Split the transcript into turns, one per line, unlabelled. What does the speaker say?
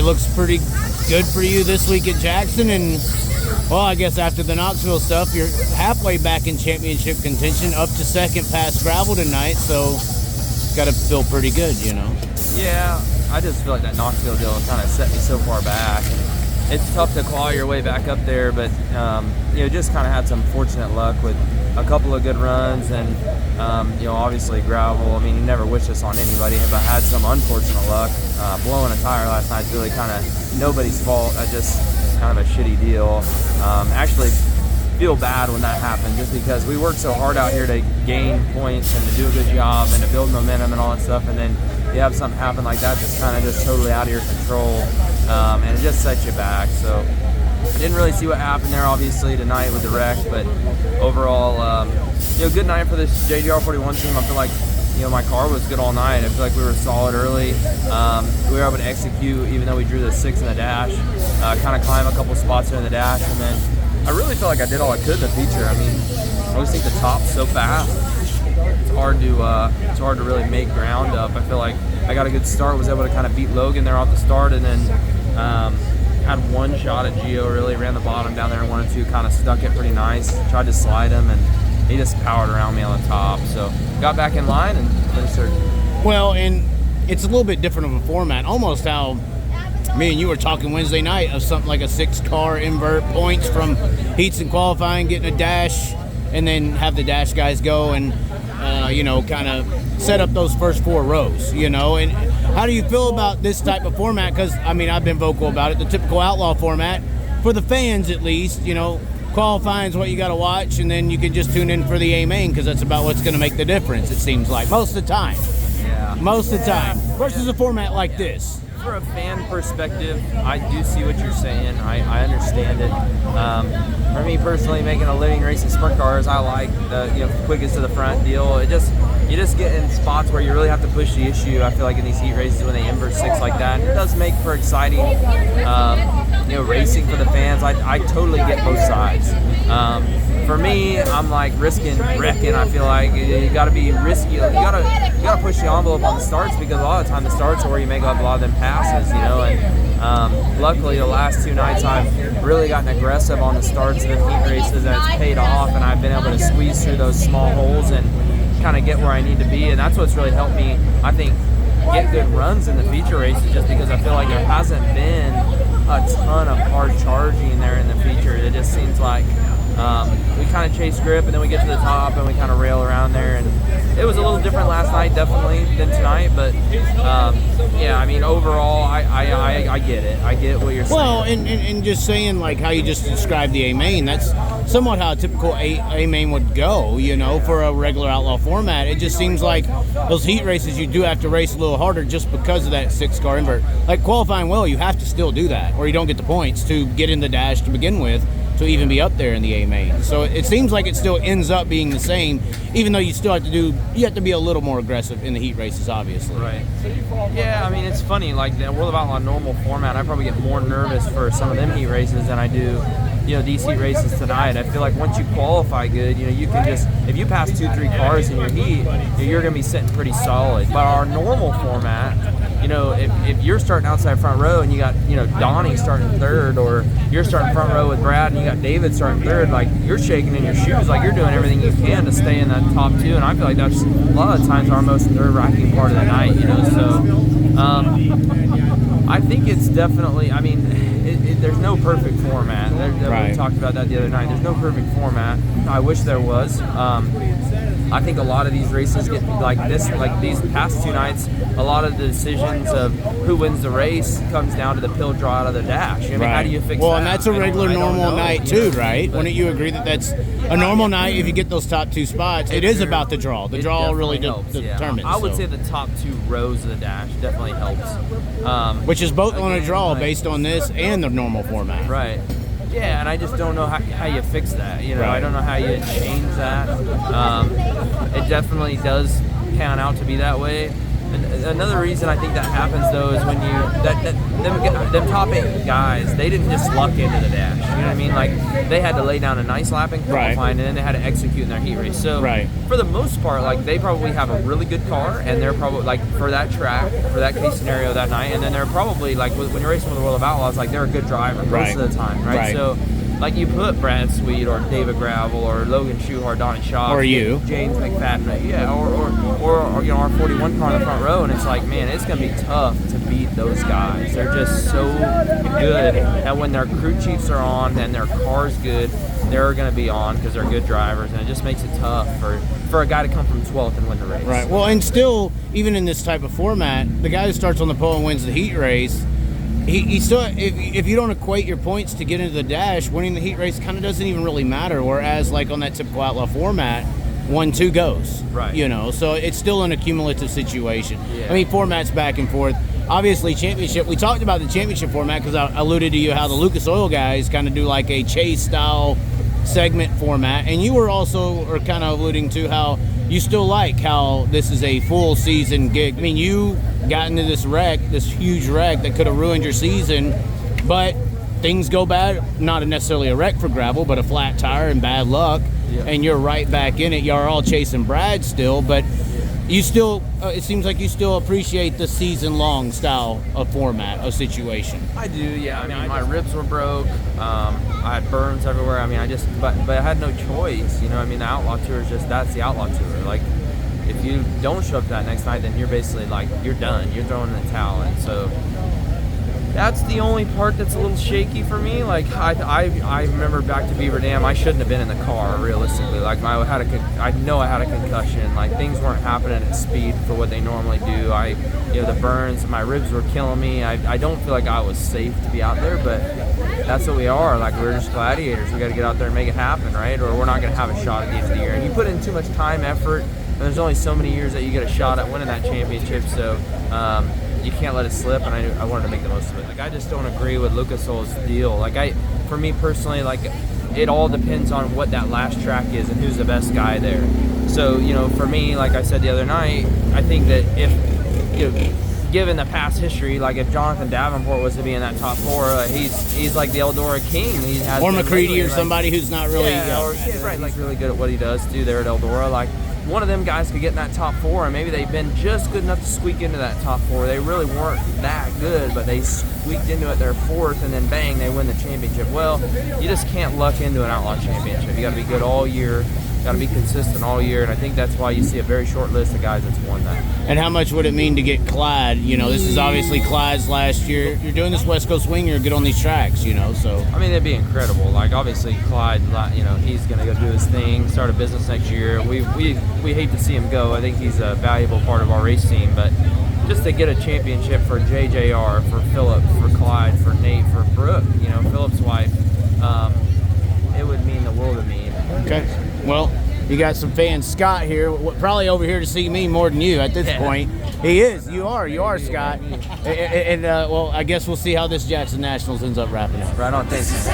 looks pretty good for you this week at Jackson, and well, I guess after the Knoxville stuff, you're halfway back in championship contention, up to second past gravel tonight, so got to feel pretty good, you know.
Yeah, I just feel like that Knoxville deal kind of set me so far back. It's tough to claw your way back up there, but you know, just kind of had some fortunate luck with a couple of good runs, and you know, obviously gravel. I mean, you never wish this on anybody, but had some unfortunate luck. Blowing a tire last night is really kind of nobody's fault. I just kind of a shitty deal. Actually feel bad when that happened, just because we worked so hard out here to gain points and to do a good job and to build momentum and all that stuff, and then you have something happen like that that's kind of just totally out of your control, and it just sets you back. So I didn't really see what happened there, obviously, tonight with the wreck, but overall, you know, good night for this JGR 41 team. I feel like, you know, my car was good all night. I feel like we were solid early. We were able to execute, even though we drew the 6 in the dash, kind of climb a couple spots there in the dash, and then I really felt like I did all I could in the feature. I mean, I always think the top's so fast. It's hard to really make ground up. I feel like I got a good start, was able to kind of beat Logan there off the start, and then had one shot at Gio, really ran the bottom down there in 1 and 2, kind of stuck it pretty nice, tried to slide him, and he just powered around me on the top. So got back in line and finished third.
Well, and it's a little bit different of a format, almost how me and you were talking Wednesday night of something like a 6-car invert, points from heats and qualifying, getting a dash, and then have the dash guys go and you know, kind of set up those first 4 rows, you know. And how do you feel about this type of format? Because I mean, I've been vocal about it, the typical outlaw format for the fans, at least, you know. Qualifying is what you got to watch, and then you can just tune in for the A main, because that's about what's going to make the difference, it seems like, most of the time.
Yeah.
Most of the time. Versus a format like this.
For a fan perspective, I do see what you're saying. I understand it. For me personally, making a living racing sprint cars, I like the, you know, quickest to the front deal. You just get in spots where you really have to push the issue. I feel like in these heat races when they invert 6 like that, it does make for exciting, you know, racing for the fans. I totally get both sides. For me, I'm like wrecking. I feel like you got to be risky. You gotta push the envelope on the starts, because a lot of the time the starts are where you make up a lot of them passes, you know. And luckily, the last 2 nights I've really gotten aggressive on the starts of the heat races, and it's paid off. And I've been able to squeeze through those small holes and kind of get where I need to be. And that's what's really helped me, I think, get good runs in the feature races, just because I feel like there hasn't been a ton of hard charging there in the feature. It just seems like we kind of chase grip, and then we get to the top and we kind of rail around there. And it was a little different last night, definitely, than tonight. But yeah, I mean, overall, I get it. I get what you're saying.
Well, and just saying, like how you just described the A main, that's somewhat how a typical A main would go, you know, for a regular outlaw format. It just seems like those heat races, you do have to race a little harder just because of that 6-car invert. Like qualifying well, you have to still do that, or you don't get the points to get in the dash to begin with, to even be up there in the A main. So it seems like it still ends up being the same, even though you still have to be a little more aggressive in the heat races, obviously.
Right. Yeah, I mean, it's funny, like the World of Outlaw normal format, I probably get more nervous for some of them heat races than I do, you know, these heat races tonight. I feel like once you qualify good, you know, you can just, if you pass 2-3 cars in your heat, you're going to be sitting pretty solid. But our normal format, you know, if you're starting outside front row and you got, you know, Donnie starting third, or you're starting front row with Brad and you got David starting third, like you're shaking in your shoes, like you're doing everything you can to stay in that top 2. And I feel like that's a lot of the times our most nerve-wracking part of the night, you know. So I think it's definitely, I mean, there's no perfect format.
Right.
We talked about that the other night. There's no perfect format. I wish there was. I think a lot of these races get like this, like these past 2 nights, a lot of the decisions of who wins the race comes down to the pill draw out of the dash. I mean, how do you fix that?
Well, and that's a regular normal night too, right? Wouldn't you agree that that's a normal night if you get those top 2 spots? It is about the draw. The draw really determines.
I would say the top 2 rows of the dash definitely helps.
Which is both on a draw based on this and the normal format.
Right. Yeah, and I just don't know how you fix that. You know, I don't know how you change that. It definitely does pan out to be that way. Another reason I think that happens though is when them top 8 guys, they didn't just luck into the dash. You know what I mean? Like they had to lay down a nice lap in qualifying, and then they had to execute in their heat race. So for the most part, like they probably have a really good car, and they're probably like for that track, for that case scenario that night, and then they're probably like when you're racing with the World of Outlaws, like they're a good driver most of the time, right? So like you put Brad Sweet or David Gravel or Logan Schuhart, Donnie Shaw, or you, James McFadden, or you know our 41 car in the front row, and it's like, man, it's gonna be tough to beat those guys. They're just so good that when their crew chiefs are on and their car's good, they're gonna be on because they're good drivers, and it just makes it tough for a guy to come from 12th and win the race.
Right. Well, and still, even in this type of format, the guy who starts on the pole and wins the heat race, he still, if you don't equate your points to get into the dash, winning the heat race kind of doesn't even really matter. Whereas, like on that typical Outlaw format, 1-2 goes. Right. You know, so it's still an accumulative situation. Yeah. I mean, formats back and forth. Obviously, championship. We talked about the championship format because I alluded to you how the Lucas Oil guys kind of do like a chase style segment format, and you were also kind of alluding to how you still like how this is a full season gig. I mean, you got into this wreck, this huge wreck that could have ruined your season, but things go bad. Not necessarily a wreck for gravel, but a flat tire and bad luck, and you're right back in it. You're all chasing Brad still, but you still, it seems like you still appreciate the season-long style of format, of situation.
I do, yeah. I mean, my ribs were broke. I had burns everywhere. I mean, but I had no choice. You know, I mean, the Outlaw Tour is that's the Outlaw Tour. Like, if you don't show up that next night, then you're basically like, you're done. You're throwing in the towel. And so that's the only part that's a little shaky for me. Like, I remember back to Beaver Dam, I shouldn't have been in the car, realistically. Like, I know I had a concussion. Like, things weren't happening at speed for what they normally do. The burns, my ribs were killing me. I don't feel like I was safe to be out there, but that's what we are. Like, we're just gladiators. We got to get out there and make it happen, right? Or we're not going to have a shot at the end of the year. And you put in too much time, effort, and there's only so many years that you get a shot at winning that championship. So, you can't let it slip, and I wanted to make the most of it. Like, I just don't agree with Lucas Oil's deal. Like, for me personally, like, it all depends on what that last track is and who's the best guy there. So, you know, for me, like I said the other night, I think that if, you know, given the past history, like if Jonathan Davenport was to be in that top 4, he's like the Eldora king. He has
or McCready or somebody who's not really
he's really good at what he does do there at Eldora. Like, one of them guys could get in that top 4, and maybe they've been just good enough to squeak into that top 4. They really weren't that good, but they squeaked into it their 4th, and then bang, they win the championship. Well, you just can't luck into an Outlaw championship. You got to be good all year. Got to be consistent all year, and I think that's why you see a very short list of guys that's won that.
And how much would it mean to get Clyde? You know, this is obviously Clyde's last year. You're doing this West Coast swing, you're good on these tracks, you know, so.
I mean, it'd be incredible. Like, obviously, Clyde, you know, he's going to go do his thing, start a business next year. We hate to see him go. I think he's a valuable part of our race team, but just to get a championship for JJR, for Phillip, for Clyde, for Nate, for Brooke, you know, Phillip's wife, it would mean the world to me.
Okay. Well, you got some fans. Scott here, probably over here to see me more than you at this point. He is. You are, Scott. And well, I guess we'll see how this Jackson Nationals ends up wrapping up.
Right on. Thanks.